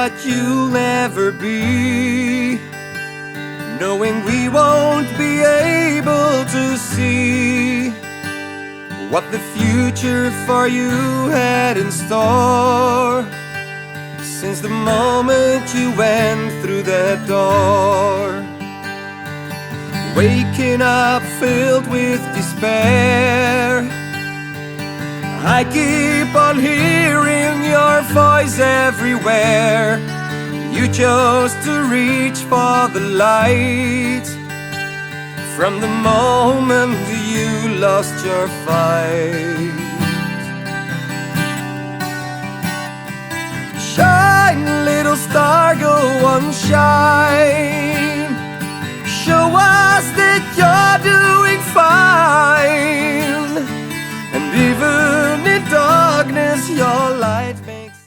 what you'll never be, knowing we won't be able to see what the future for you had in store, since the moment you went through that door. Waking up filled with despair, I keep on hearing your voice everywhere. You chose to reach for the light from the moment you lost your fight. Shine, little star, go on, shine. Show us that you're doing fine, and even in darkness your light makes